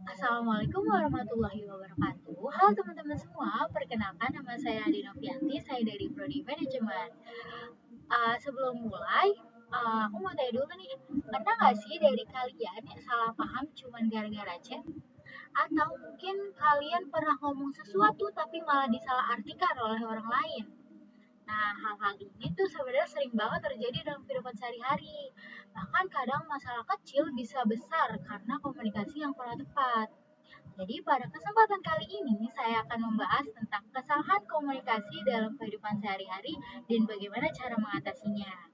Assalamualaikum warahmatullahi wabarakatuh. Halo teman-teman semua, perkenalkan nama saya Adi Novianti, saya dari Prodi Manajemen. Sebelum mulai, aku mau tanya dulu nih, pernah nggak sih dari kalian yang salah paham cuman gara-gara chat? Atau mungkin kalian pernah ngomong sesuatu tapi malah disalahartikan oleh orang lain? Nah, hal-hal ini tuh sebenarnya sering banget terjadi dalam kehidupan sehari-hari. Bahkan kadang masalah kecil bisa besar karena komunikasi yang kurang tepat. Jadi pada kesempatan kali ini saya akan membahas tentang kesalahan komunikasi dalam kehidupan sehari-hari dan bagaimana cara mengatasinya.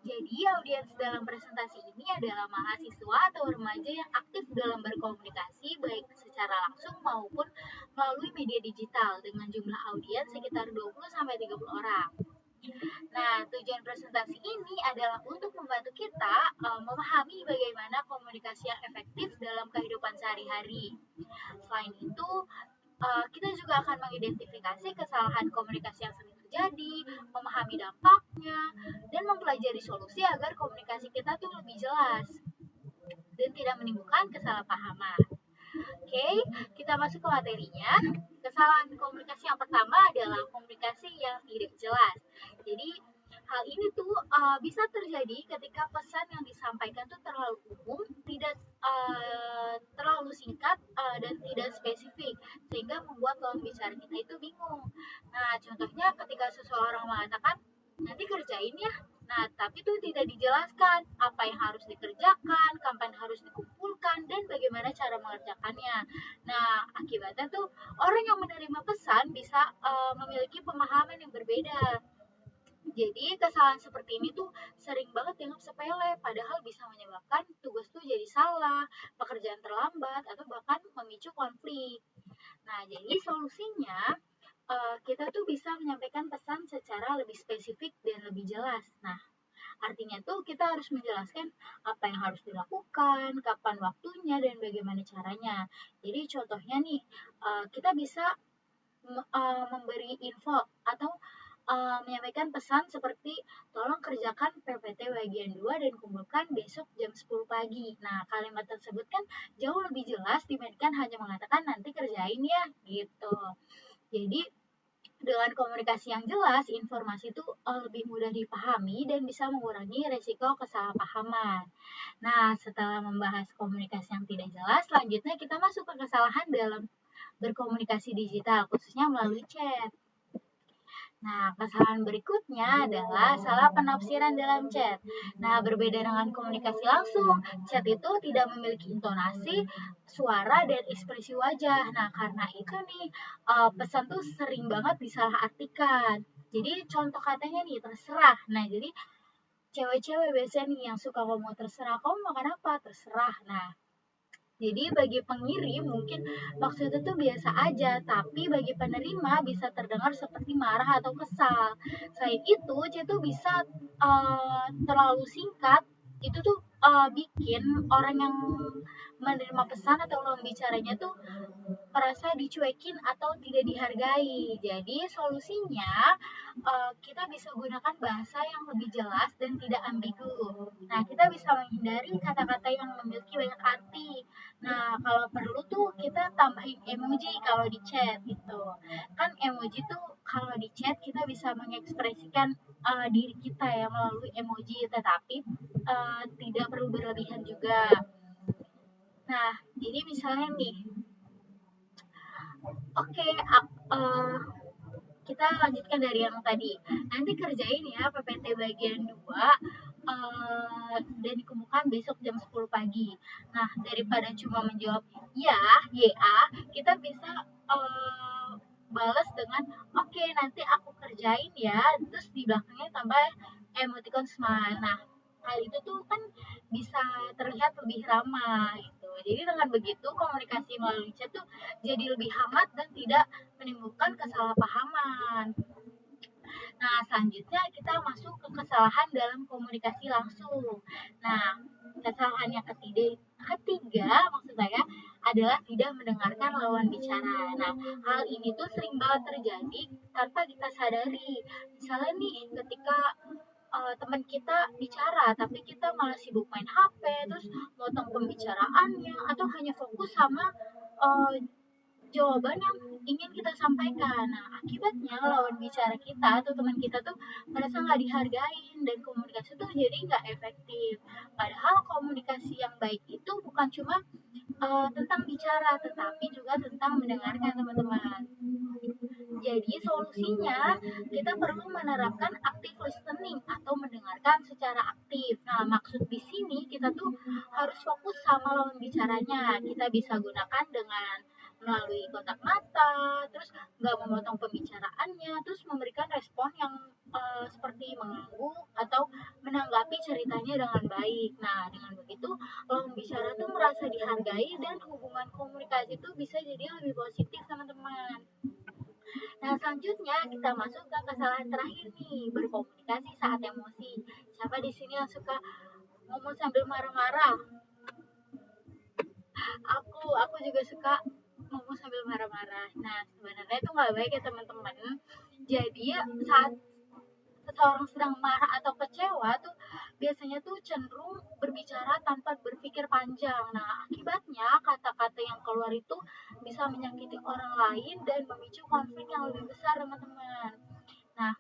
Jadi audiens dalam presentasi ini adalah mahasiswa atau remaja yang aktif dalam berkomunikasi baik secara langsung maupun melalui media digital dengan jumlah audiens sekitar 20-30 orang. Nah, tujuan presentasi ini adalah untuk membantu kita memahami bagaimana komunikasi yang efektif dalam kehidupan sehari-hari. Selain itu, kita juga akan mengidentifikasi kesalahan komunikasi yang sering terjadi, memahami dampaknya, dan mempelajari solusi agar komunikasi kita tuh lebih jelas dan tidak menimbulkan kesalahpahaman. Oke, kita masuk ke materinya. Kesalahan komunikasi yang pertama adalah komunikasi yang tidak jelas. Jadi hal ini tuh bisa terjadi ketika pesan yang disampaikan tuh terlalu umum, tidak terlalu singkat dan tidak spesifik, sehingga membuat lawan bicara kita itu bingung. Nah, contohnya ketika seseorang mengatakan nanti kerjain ya. Nah, tapi itu tidak dijelaskan apa yang harus dikerjakan, kapan harus dikumpulkan, dan bagaimana cara mengerjakannya. Nah, akibatnya tuh orang yang menerima pesan bisa memiliki pemahaman yang berbeda. Jadi kesalahan seperti ini tuh sering banget dianggap sepele, padahal bisa menyebabkan tugas tuh jadi salah, pekerjaan terlambat, atau bahkan memicu konflik. Nah, jadi solusinya kita tuh bisa menyampaikan pesan secara lebih spesifik dan lebih jelas. Nah, artinya tuh kita harus menjelaskan apa yang harus dilakukan, kapan waktunya, dan bagaimana caranya. Jadi contohnya nih, kita bisa memberi info atau menyampaikan pesan seperti tolong kerjakan PPT bagian 2 dan kumpulkan besok jam 10 pagi. Nah, kalimat tersebut kan jauh lebih jelas dibandingkan hanya mengatakan nanti kerjain ya gitu. Jadi dengan komunikasi yang jelas, informasi itu lebih mudah dipahami dan bisa mengurangi resiko kesalahpahaman. Nah, setelah membahas komunikasi yang tidak jelas, selanjutnya kita masuk ke kesalahan dalam berkomunikasi digital, khususnya melalui chat. Nah, kesalahan berikutnya adalah salah penafsiran dalam chat. Nah, berbeda dengan komunikasi langsung, chat itu tidak memiliki intonasi, suara, dan ekspresi wajah. Nah, karena itu nih, pesan tuh sering banget disalahartikan. Jadi, contoh katanya nih, terserah. Nah, jadi cewek-cewek biasanya nih yang suka ngomong terserah, kamu makan apa? Terserah. Nah, jadi bagi pengirim mungkin maksudnya itu biasa aja, tapi bagi penerima bisa terdengar seperti marah atau kesal. Selain itu, dia tuh bisa terlalu singkat, itu tuh bikin orang yang menerima pesan atau lawan bicaranya tuh merasa dicuekin atau tidak dihargai. Jadi solusinya kita bisa gunakan bahasa yang lebih jelas dan tidak ambigu. Nah, kita bisa menghindari kata-kata yang memiliki banyak arti. Nah, kalau perlu tuh kita tambahin emoji kalau di chat gitu. Kan emoji tuh kalau di chat kita bisa mengekspresikan diri kita ya melalui emoji, tetapi tidak perlu berlebihan juga. Nah, jadi misalnya nih, oke, kita lanjutkan dari yang tadi. Nanti kerjain ya PPT bagian 2 dan dikumpulkan besok jam 10 pagi. Nah, daripada cuma menjawab ya, YA, kita bisa balas dengan oke, nanti aku kerjain ya, terus di belakangnya tambah emoticon smile. Nah, hal itu tuh kan bisa terlihat lebih ramah gitu. Jadi dengan begitu komunikasi melalui chat tuh jadi lebih hangat dan tidak menimbulkan kesalahpahaman. Nah, selanjutnya kita masuk ke kesalahan dalam komunikasi langsung. Nah, kesalahan yang ketiga maksud saya adalah tidak mendengarkan lawan bicara. Nah, hal ini tuh sering banget terjadi tanpa kita sadari. Misalnya nih, ketika teman kita bicara tapi kita malah sibuk main HP, terus motong pembicaraannya atau hanya fokus sama uh, jawaban yang ingin kita sampaikan. Nah, akibatnya lawan bicara kita atau teman kita tuh merasa nggak dihargain dan komunikasi tuh jadi nggak efektif. Padahal komunikasi yang baik itu bukan cuma tentang bicara, tetapi juga tentang mendengarkan teman-teman. Jadi solusinya kita perlu menerapkan active listening atau mendengarkan secara aktif. Nah, maksud di sini kita tuh harus fokus sama lawan bicaranya. Kita bisa gunakan dengan melalui kontak mata, terus nggak memotong pembicaraannya, terus memberikan respon yang seperti mengangguk atau menanggapi ceritanya dengan baik. Nah, dengan begitu lawan bicara tuh merasa dihargai dan hubungan komunikasi tuh bisa jadi lebih positif teman-teman. Nah, selanjutnya kita masuk ke kesalahan terakhir nih, berkomunikasi saat emosi. Siapa di sini yang suka ngomong sambil marah-marah? Aku juga suka ngomong sambil marah-marah. Nah, sebenarnya itu nggak baik ya teman-teman. Jadi saat seseorang sedang marah atau kecewa tuh biasanya tuh cenderung berbicara tanpa berpikir panjang. Nah, akibatnya kata-kata yang keluar itu bisa menyakiti orang lain dan memicu konflik yang lebih besar, teman-teman. Nah,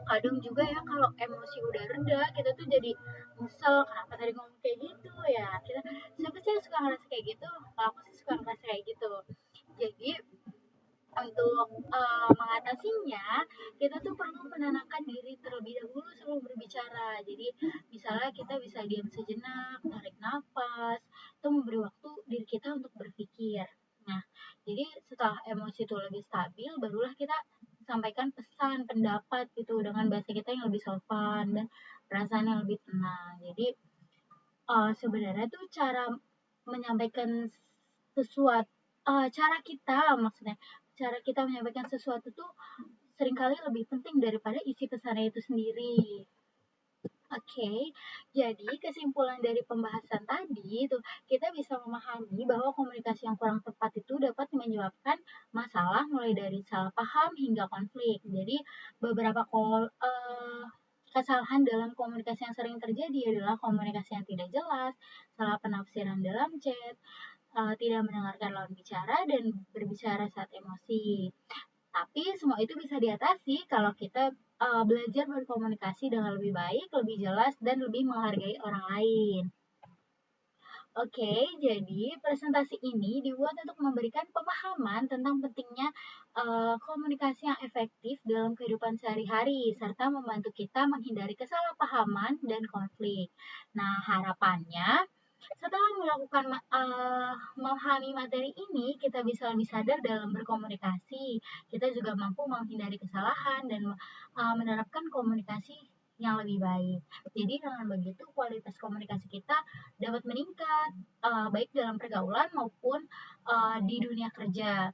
kadang juga ya kalau emosi udah reda, kita tuh jadi nyesel kenapa tadi ngomong kayak gitu ya. Siapa sih yang suka ngerasa kayak gitu? Kalau aku sih suka ngerasa kayak gitu. Jadi untuk mengatasinya kita tuh perlu menenangkan diri terlebih dahulu sebelum berbicara. Jadi misalnya kita bisa diam sejenak, tarik nafas, atau memberi waktu diri kita untuk berpikir. Nah, jadi setelah emosi itu lebih stabil, barulah kita sampaikan pesan, pendapat gitu dengan bahasa kita yang lebih sopan dan perasaan yang lebih tenang. Jadi sebenarnya tuh cara menyampaikan sesuatu, cara kita maksudnya cara kita menyampaikan sesuatu tuh seringkali lebih penting daripada isi pesannya itu sendiri. Oke, jadi kesimpulan dari pembahasan tadi itu kita bisa memahami bahwa komunikasi yang kurang tepat itu dapat menyebabkan masalah mulai dari salah paham hingga konflik. Jadi beberapa kesalahan dalam komunikasi yang sering terjadi adalah komunikasi yang tidak jelas, salah penafsiran dalam chat, tidak mendengarkan lawan bicara, dan berbicara saat emosi. Tapi semua itu bisa diatasi kalau kita belajar berkomunikasi dengan lebih baik, lebih jelas, dan lebih menghargai orang lain. Oke, jadi presentasi ini dibuat untuk memberikan pemahaman tentang pentingnya komunikasi yang efektif dalam kehidupan sehari-hari, serta membantu kita menghindari kesalahpahaman dan konflik. Nah, harapannya setelah melakukan memahami materi ini, kita bisa lebih sadar dalam berkomunikasi. Kita juga mampu menghindari kesalahan dan menerapkan komunikasi yang lebih baik. Jadi dengan begitu kualitas komunikasi kita dapat meningkat, baik dalam pergaulan maupun di dunia kerja.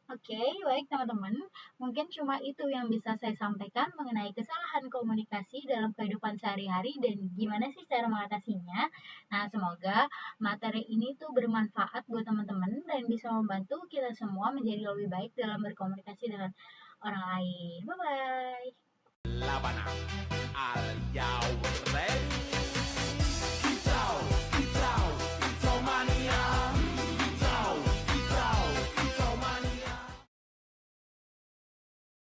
Oke, baik teman-teman. Mungkin cuma itu yang bisa saya sampaikan mengenai kesalahan komunikasi dalam kehidupan sehari-hari dan gimana sih cara mengatasinya. Nah, semoga materi ini tuh bermanfaat buat teman-teman dan bisa membantu kita semua menjadi lebih baik dalam berkomunikasi dengan orang lain. Bye-bye. Labana. Are you ready?